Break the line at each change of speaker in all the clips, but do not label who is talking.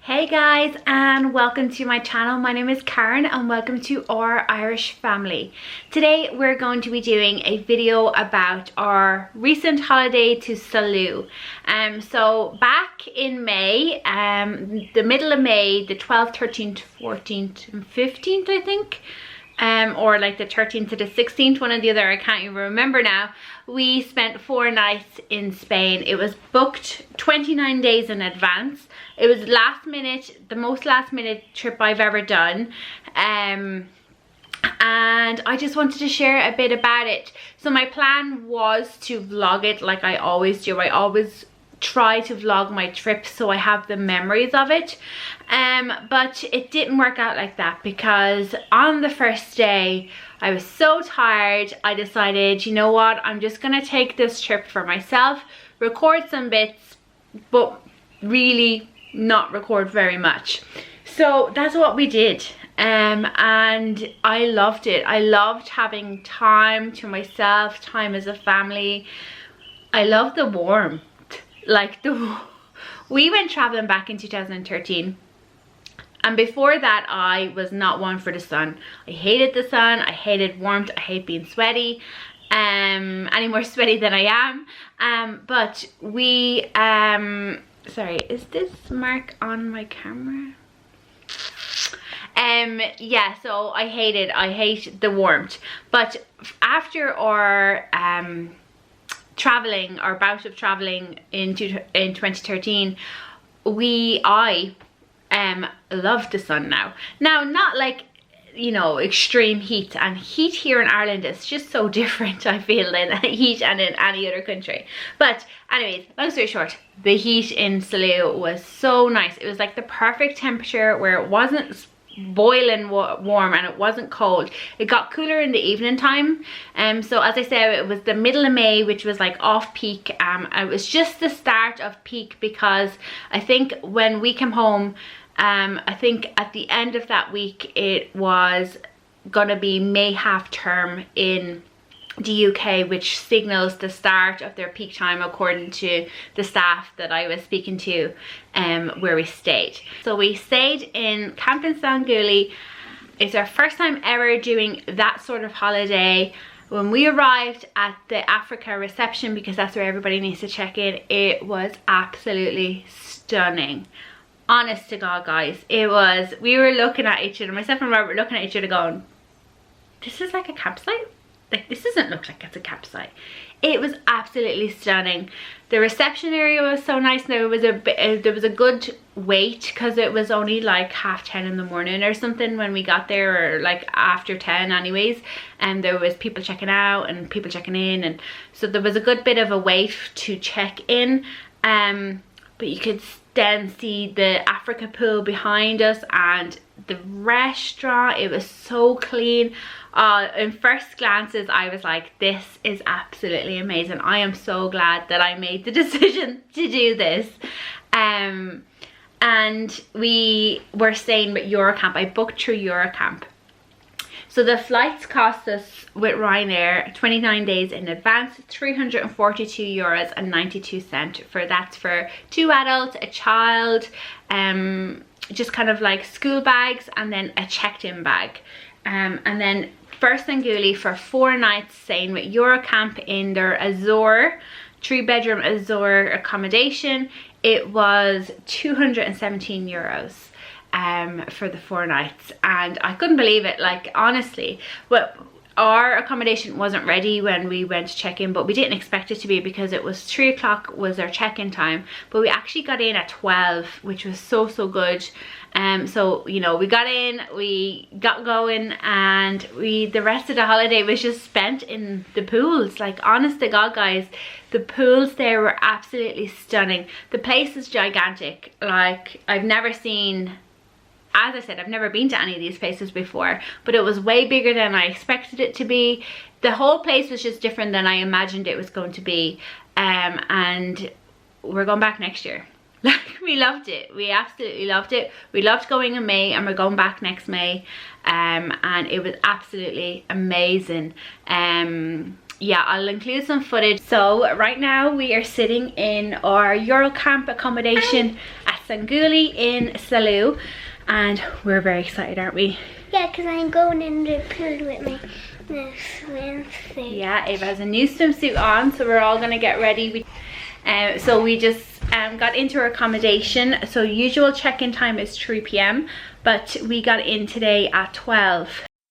Hey guys, and welcome to my channel. My name is Karen and welcome to our Irish family. Today we're going to be doing a video about our recent holiday to Salou. So back in May, the middle of May, the 12th, 13th, 14th and 15th I think, or like the 13th to the 16th, one or the other, I can't even remember now. We spent 4 nights in Spain. It was booked 29 days in advance. It was last minute, the most last minute trip I've ever done. And I just wanted to share a bit about it. So my plan was to vlog it like I always do. I always try to vlog my trip so I have the memories of it. But it didn't work out like that because on the first day I was so tired. I decided, you know what, I'm just gonna take this trip for myself, record some bits, but really not record very much. So that's what we did. And I loved it. I loved having time to myself, time as a family. I love the warmth. Like we went traveling back in 2013, and before that I was not one for the sun. I hated the sun, I hated warmth, I hate being sweaty, any more sweaty than I am. But we sorry, is this mark on my camera? Yeah, so I hate the warmth. But after our traveling, our bout of traveling in 2013, I love the sun now. Now, not like, you know, extreme heat, and heat here in Ireland is just so different, I feel, than heat and in any other country. But anyways, long story short, the heat in Salou was so nice. It was like the perfect temperature where it wasn't boiling warm and it wasn't cold. It got cooler in the evening time. So as I said, it was the middle of May, which was like off peak. It was just the start of peak because I think when we came home, I think at the end of that week it was gonna be May half term in the UK, which signals the start of their peak time according to the staff that I was speaking to where we stayed. So we stayed in Camp in Sanguli. It's our first time ever doing that sort of holiday. When we arrived at the Africa reception, because that's where everybody needs to check in, it was absolutely stunning. Honest to God, guys, it was. We were looking at each other, myself and Robert looking at each other going, this is like a campsite? Like, this doesn't look like it's a campsite. It was absolutely stunning. The reception area was so nice. There was a good wait because it was only like 10:30 in the morning or something when we got there, or like after 10 anyways, and there was people checking out and people checking in, and so there was a good bit of a wait to check in. But you could then see the Africa pool behind us and the restaurant. It was so clean. In first glances I was like, this is absolutely amazing. I am so glad that I made the decision to do this. And we were staying with Eurocamp. I booked through Eurocamp. So the flights cost us with Ryanair 29 days in advance, €342.92 that's for 2 adults, a child, just kind of like school bags, and then a checked-in bag. And then first Sanguli for 4 nights staying with Eurocamp in their Azure, 3-bedroom Azure accommodation. It was €217 for the 4 nights, and I couldn't believe it. Like, honestly, well, our accommodation wasn't ready when we went to check in, but we didn't expect it to be because it was 3 o'clock was our check-in time, but we actually got in at 12, which was so good. So, you know, we got in, we got going, and the rest of the holiday was just spent in the pools. Like, honest to God, guys, the pools there were absolutely stunning. The place is gigantic. Like, I've never seen, as I said, I've never been to any of these places before, but it was way bigger than I expected it to be. The whole place was just different than I imagined it was going to be. And we're going back next year. Like, we loved it. We absolutely loved it. We loved going in May, and we're going back next May. And it was absolutely amazing. yeah, I'll include some footage. So right now we are sitting in our Eurocamp accommodation at Sanguli in Salou, and we're very excited, aren't we?
Yeah, because I'm going in the pool with my new swimsuit.
Yeah, Ava has a new swimsuit on, so we're all gonna get ready. So we just got into our accommodation. So usual check-in time is 3 p.m, but we got in today at 12.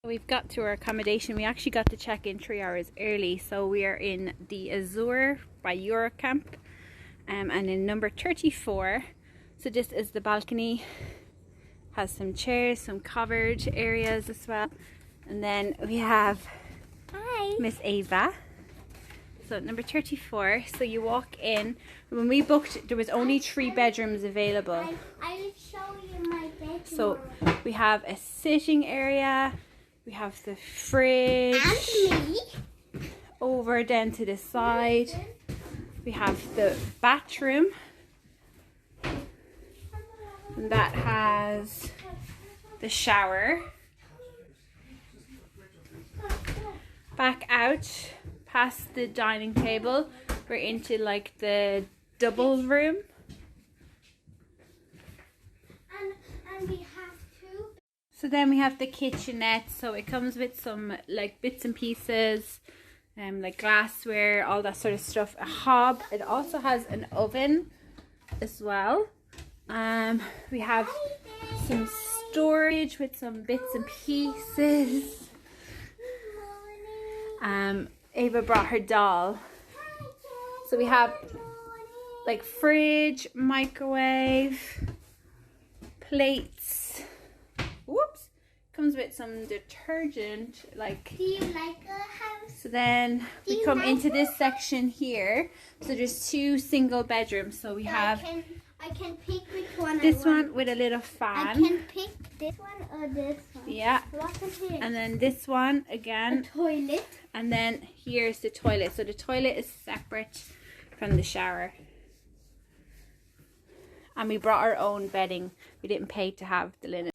We've got to our accommodation. We actually got to check in 3 hours early, so we are in the Azure by Eurocamp, and in number 34. So this is the balcony, has some chairs, some covered areas as well, and then we have Miss Ava. So number 34. So you walk in. When we booked, there was only 3 bedrooms available.
I will show you my bedroom.
So we have a sitting area. We have the fridge.
And me.
Over then to the side. We have the bathroom. And that has the shower. Back out past the dining table, we're into like the double room.
And we have 2.
So then we have the kitchenette. So it comes with some like bits and pieces, like glassware, all that sort of stuff. A hob. It also has an oven as well. We have some storage with some bits and pieces. Ava brought her doll. So we have like fridge, microwave, plates. Whoops. Comes with some detergent, like.
Do you like a house?
So then we come into this section here. So there's 2 single bedrooms. So we have
I can pick which one
this
I want.
one with a little fan.
I can pick this one or this one.
Yeah.
What's in here?
And then this one again.
A toilet.
And then here's the toilet. So the toilet is separate from the shower. And we brought our own bedding. We didn't pay to have the linen.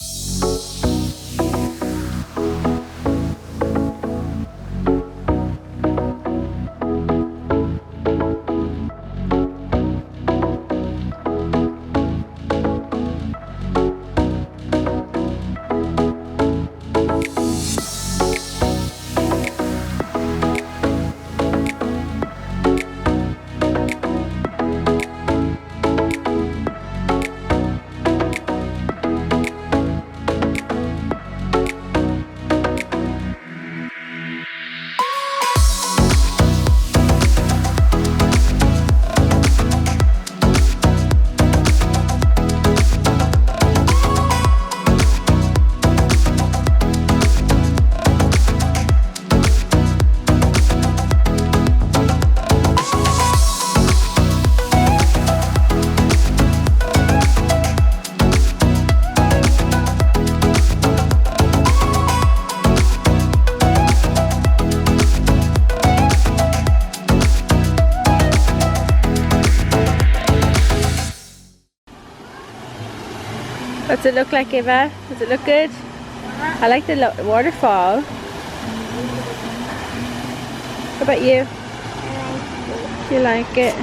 What's it look like, Eva? Does it look good? I like the waterfall. What about you? You like it?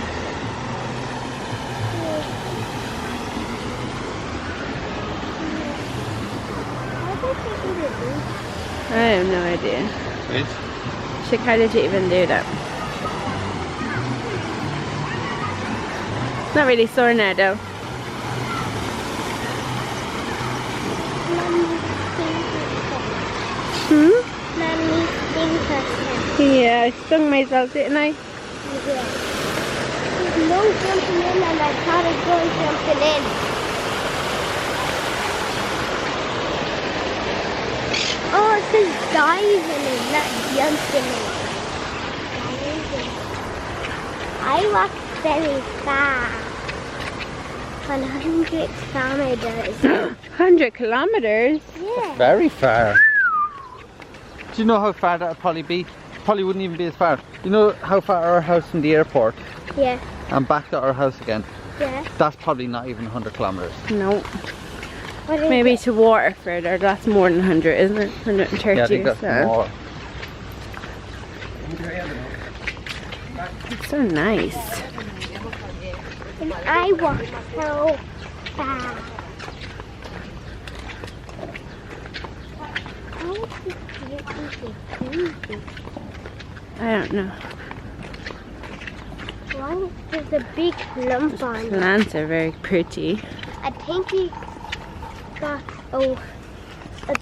I have no idea.
Wait.
Chick, how did you even do that? It's not really sore now though.
Mommy thinks us.
Yeah, I stung myself, didn't I?
Yeah. There's no jumping in and I thought I was going jumping in. Oh, it says diving in, not jumping in. I walked very fast. 100 kilometers.
100 kilometers?
Yeah.
Very far. Do you know how far that would probably be? Probably wouldn't even be as far. You know how far our house from the airport
Yeah.
and back to our house again?
Yeah.
That's probably not even 100 kilometers.
No.
What is
Maybe
it?
to Waterford, or that's more than 100, isn't it? 130
Yeah, I think
or
that's
so.
more.
So nice.
And I walk so fast.
I don't know.
Why there's a big lump on it?
Plants are very pretty.
I think he got a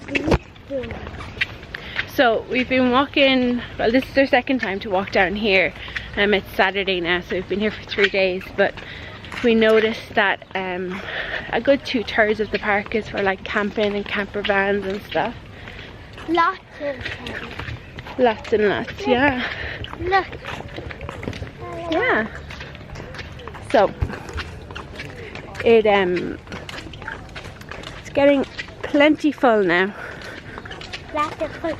bee sting.
So we've been walking, well this is our second time to walk down here. It's Saturday now, so we've been here for 3 days, but we noticed that a good 2/3 of the park is for like camping and camper vans and stuff.
Lots of them.
Lots and lots, yeah.
Look.
Yeah. So it's getting plenty full now.
Lots of foot.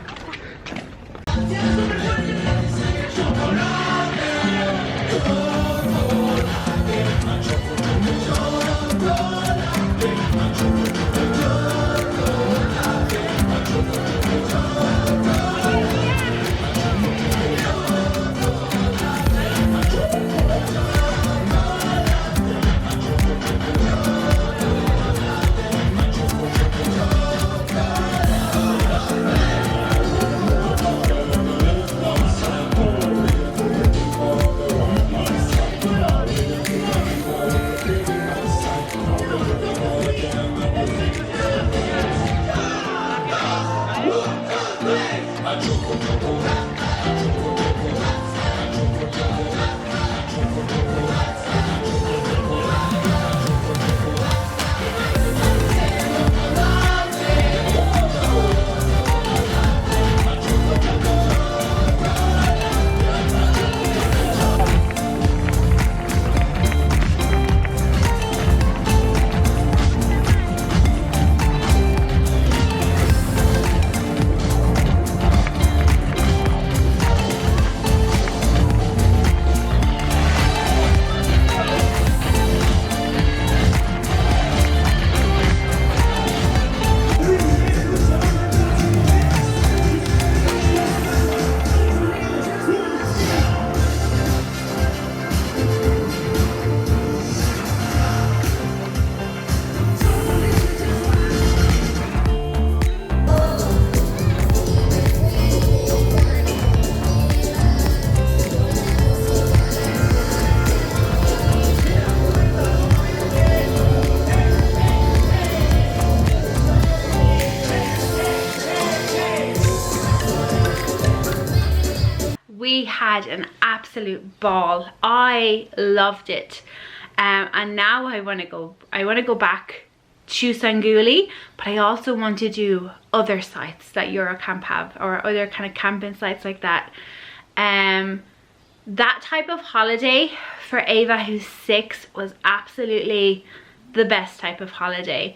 We had an absolute ball. I loved it, and now I want to go back to Sanguli, but I also want to do other sites that Eurocamp have, or other kind of camping sites like that. That type of holiday for Ava, who's 6, was absolutely the best type of holiday.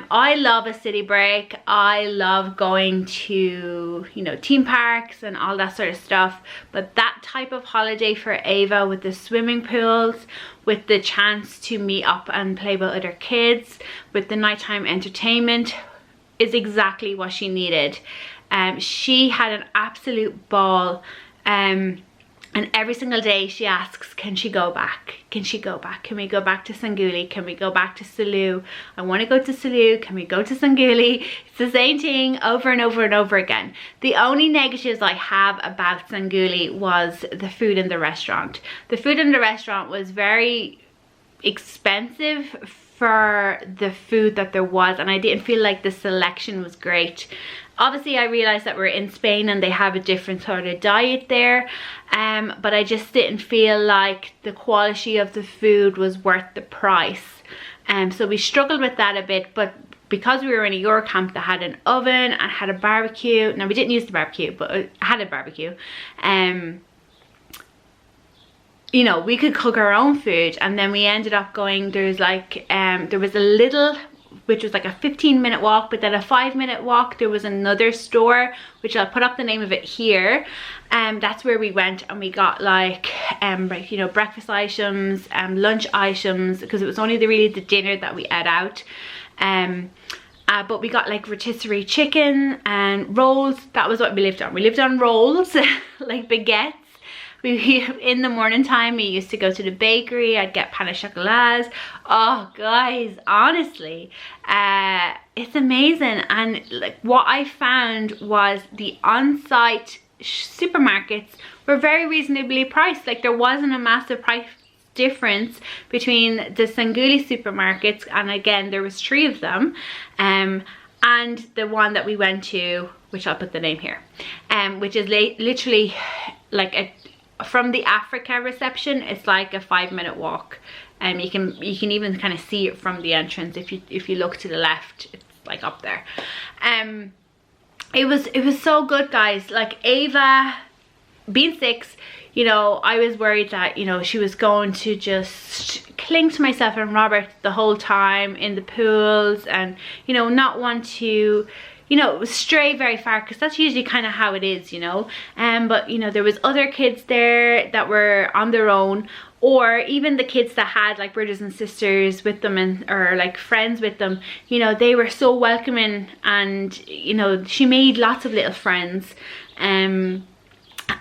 I love a city break. I love going to, you know, theme parks and all that sort of stuff, but that type of holiday for Ava, with the swimming pools, with the chance to meet up and play with other kids, with the nighttime entertainment, is exactly what she needed. She had an absolute ball, and every single day she asks, can she go back? Can she go back? Can we go back to Sanguli? Can we go back to Salou? I want to go to Salou. Can we go to Sanguli? It's the same thing over and over and over again. The only negatives I have about Sanguli was the food in the restaurant. The food in the restaurant was very expensive for the food that there was, and I didn't feel like the selection was great. Obviously I realized that we're in Spain and they have a different sort of diet there, but I just didn't feel like the quality of the food was worth the price. So we struggled with that a bit, but because we were in a Eurocamp that had an oven and had a barbecue, now we didn't use the barbecue, but it had a barbecue, you know, we could cook our own food. And then we ended up going, there's like, there was a little, which was like a 15-minute walk, but then a 5-minute walk, there was another store, which I'll put up the name of it here. That's where we went, and we got like, you know, breakfast items, lunch items, because it was only really the dinner that we ate out. But we got like rotisserie chicken and rolls. That was what we lived on. We lived on rolls, like baguettes. in the morning time, we used to go to the bakery. I'd get pain au chocolats. Oh guys, honestly, it's amazing. And like what I found was the on-site supermarkets were very reasonably priced. Like there wasn't a massive price difference between the Sanguli supermarkets, and again there was 3 of them, and the one that we went to, which I'll put the name here, which is literally like from the Africa reception, it's like a 5-minute walk. You can even kind of see it from the entrance. If you look to the left, it's like up there. It was so good, guys. Like Ava being 6, you know, I was worried that, you know, she was going to just cling to myself and Robert the whole time in the pools, and, you know, not want to, you know, stray very far, because that's usually kind of how it is, you know. But, you know, there was other kids there that were on their own, or even the kids that had like brothers and sisters with them, and or like friends with them, you know, they were so welcoming, and, you know, she made lots of little friends.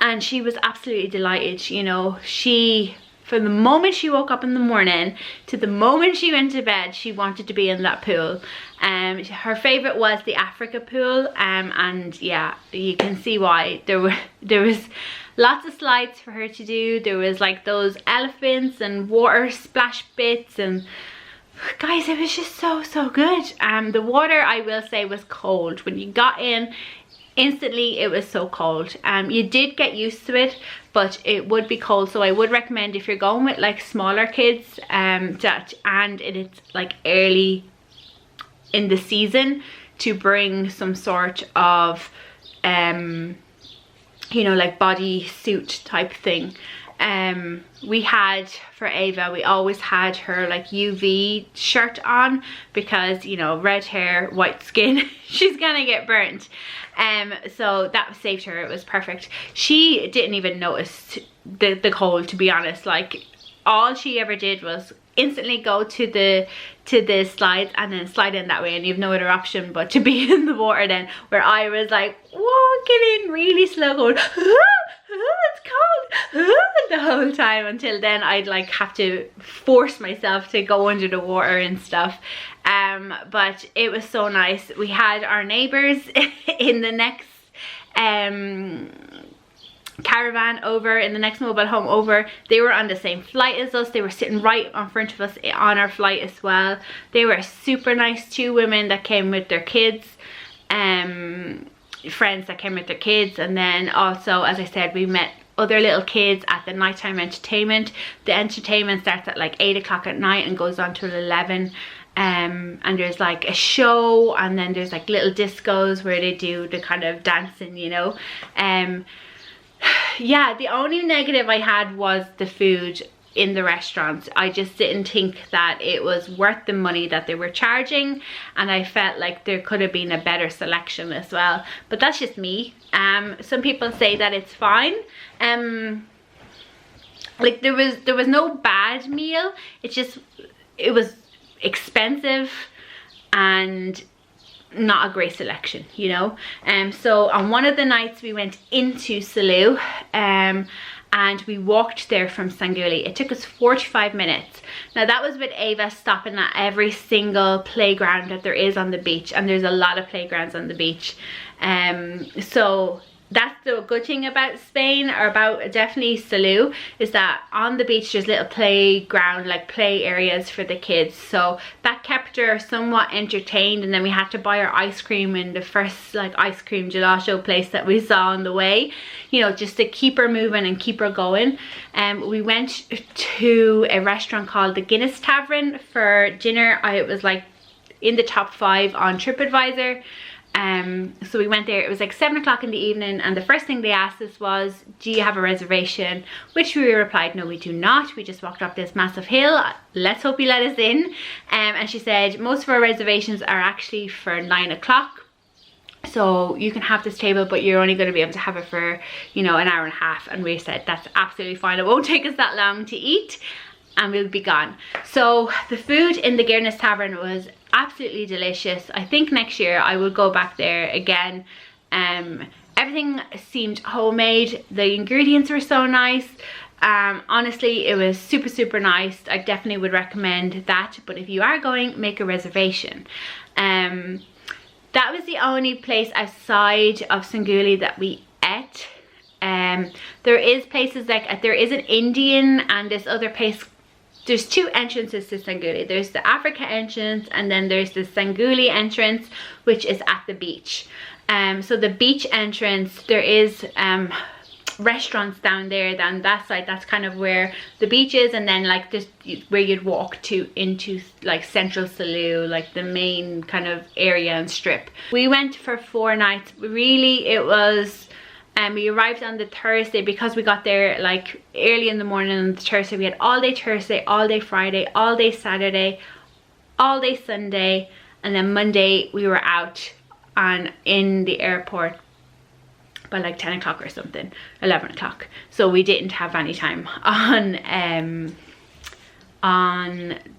And she was absolutely delighted, you know. She, from the moment she woke up in the morning to the moment she went to bed, she wanted to be in that pool. Her favorite was the Africa pool, and yeah, you can see why. There was lots of slides for her to do. There was like those elephants and water splash bits, and guys, it was just so good. The water, I will say, was cold. When you got in, instantly it was so cold. You did get used to it, but it would be cold. So I would recommend, if you're going with like smaller kids, and it's like early in the season, to bring some sort of you know, like body suit type thing. We had, for Ava, we always had her like UV shirt on, because, you know, red hair, white skin, she's gonna get burnt. So that saved her. It was perfect. She didn't even notice the cold, to be honest. Like, all she ever did was instantly go to the slides and then slide in that way, and you've no other option but to be in the water then, where I was like walking in really slow, going, it's cold, the whole time, until then I'd like have to force myself to go under the water and stuff. But it was so nice. We had our neighbors in the next caravan over, in the next mobile home over. They were on the same flight as us. They were sitting right in front of us on our flight as well. They were super nice. 2 women that came with their kids, friends that came with their kids, and then also, as I said, we met other little kids at the nighttime entertainment. The entertainment starts at like 8 o'clock at night and goes on till 11. And there's like a show, and then there's like little discos where they do the kind of dancing, you know. Yeah, the only negative I had was the food in the restaurant. I just didn't think that it was worth the money that they were charging, and I felt like there could have been a better selection as well. But that's just me. Some people say that it's fine. Like there was no bad meal. It was expensive and not a great selection, you know. So on one of the nights we went into Salou, and we walked there from Sanguli. It took us 45 minutes. Now that was with Ava stopping at every single playground that there is on the beach, and there's a lot of playgrounds on the beach. So that's the good thing about Spain, or about definitely Salou, is that on the beach there's little playground, like play areas for the kids. So that kept her somewhat entertained. And then we had to buy her ice cream in the first like ice cream gelato place that we saw on the way, you know, just to keep her moving and keep her going. We went to a restaurant called the Guinness Tavern for dinner. It was like in the top 5 on TripAdvisor. So we went there. It was like 7 o'clock in the evening, and the first thing they asked us was, do you have a reservation? Which we replied, no, we do not. We just walked up this massive hill. Let's hope you let us in. And she said most of our reservations are actually for 9 o'clock. So you can have this table, but you're only going to be able to have it for, you know, an hour and a half. And we said, that's absolutely fine. It won't take us that long to eat, and we'll be gone. So the food in the Guinness Tavern was absolutely delicious. I think next year I will go back there again. Everything seemed homemade. The ingredients were so nice. Honestly, it was super nice. I definitely would recommend that, but if you are going, make a reservation. That was the only place outside of Sanguli that we ate. There is places like, there is an Indian and this other place. There's two entrances to Sanguli. There's the Africa entrance and then there's the Sanguli entrance, which is at the beach. So the beach entrance, there is restaurants down there, down that side. That's kind of where the beach is, and then like this where you'd walk to into like central Salou, like the main kind of area and strip. We went for 4 nights. Really, it was we arrived on the Thursday because we got there like early in the morning on the Thursday. We had all day Thursday, all day Friday, all day Saturday, all day Sunday, and then Monday we were out and in the airport by like 10 o'clock or something, 11 o'clock. So we didn't have any time on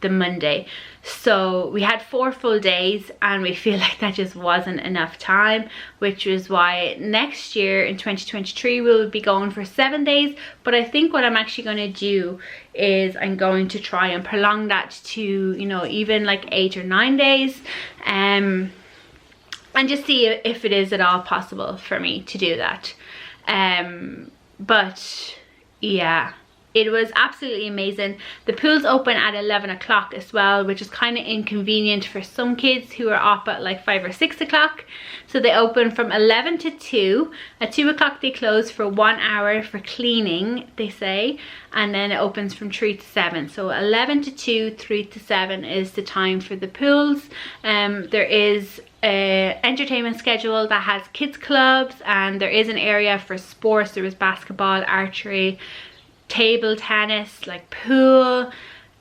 the Monday. So we had 4 full days and we feel like that just wasn't enough time, which is why next year in 2023 we'll be going for 7 days. But I think what I'm actually going to do is I'm going to try and prolong that to, you know, even like 8 or 9 days, and just see if it is at all possible for me to do that. But yeah, it was absolutely amazing. The pool's open at 11 o'clock as well, which is kind of inconvenient for some kids who are up at like 5 or 6 o'clock. So they open from 11 to 2. At 2 o'clock they close for 1 hour for cleaning, they say, and then it opens from 3 to 7. So 11 to 2, 3 to 7 is the time for the pools. There is a entertainment schedule that has kids clubs, and there is an area for sports. There was basketball, archery, table tennis, like pool,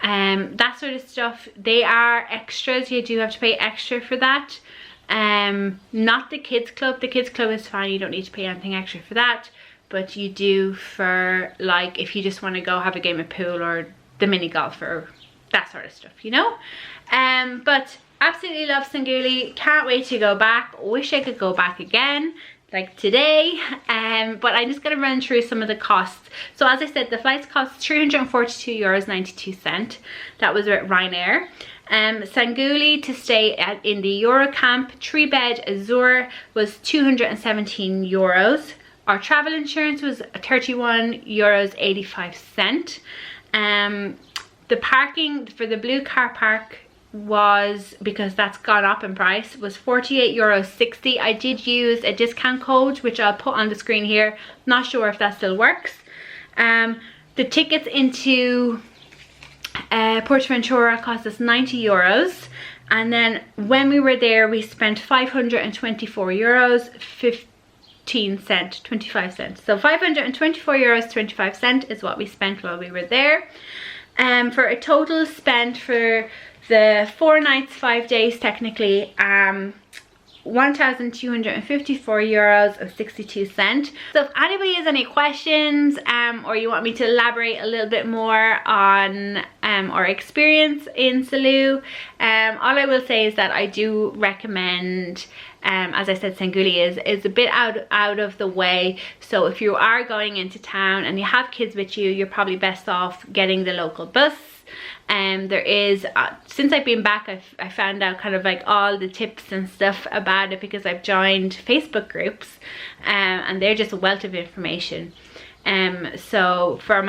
that sort of stuff. They are extras. You do have to pay extra for that. Not the kids club. The kids club is fine, you don't need to pay anything extra for that, but you do for like if you just want to go have a game of pool or the mini golf or that sort of stuff, you know. But absolutely love Sanguli. Can't wait to go back. Wish I could go back again like today. But I'm just going to run through some of the costs. So as I said, the flights cost €342.92. That was with Ryanair. Sanguli to stay in the Eurocamp 3-bed Azure was €217. Our travel insurance was €31.85. The parking for the blue car park was, because that's gone up in price, was €48.60. I did use a discount code which I'll put on the screen here. Not sure if that still works. The tickets into Portaventura cost us €90, and then when we were there we spent €524.25. So €524.25 is what we spent while we were there. For a total spend for the 4 nights, 5 days technically, €1,254.62. So if anybody has any questions or you want me to elaborate a little bit more on our experience in Salou, all I will say is that I do recommend, as I said, Sanguli is a bit out of the way. So if you are going into town and you have kids with you, you're probably best off getting the local bus. There is, since I've been back, I found out kind of like all the tips and stuff about it because I've joined Facebook groups, and they're just a wealth of information. So for our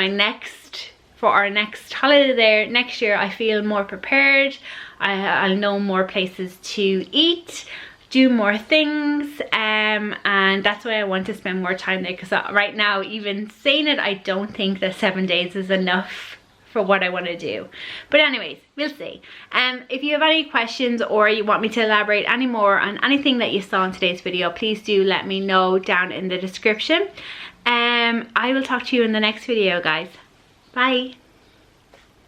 next holiday there next year, I feel more prepared. I'll know more places to eat, do more things, and that's why I want to spend more time there, because right now, even saying it, I don't think that 7 days is enough for what I want to do. But anyways, we'll see. If you have any questions or you want me to elaborate any more on anything that you saw in today's video, please do let me know down in the description. I will talk to you in the next video, guys. Bye.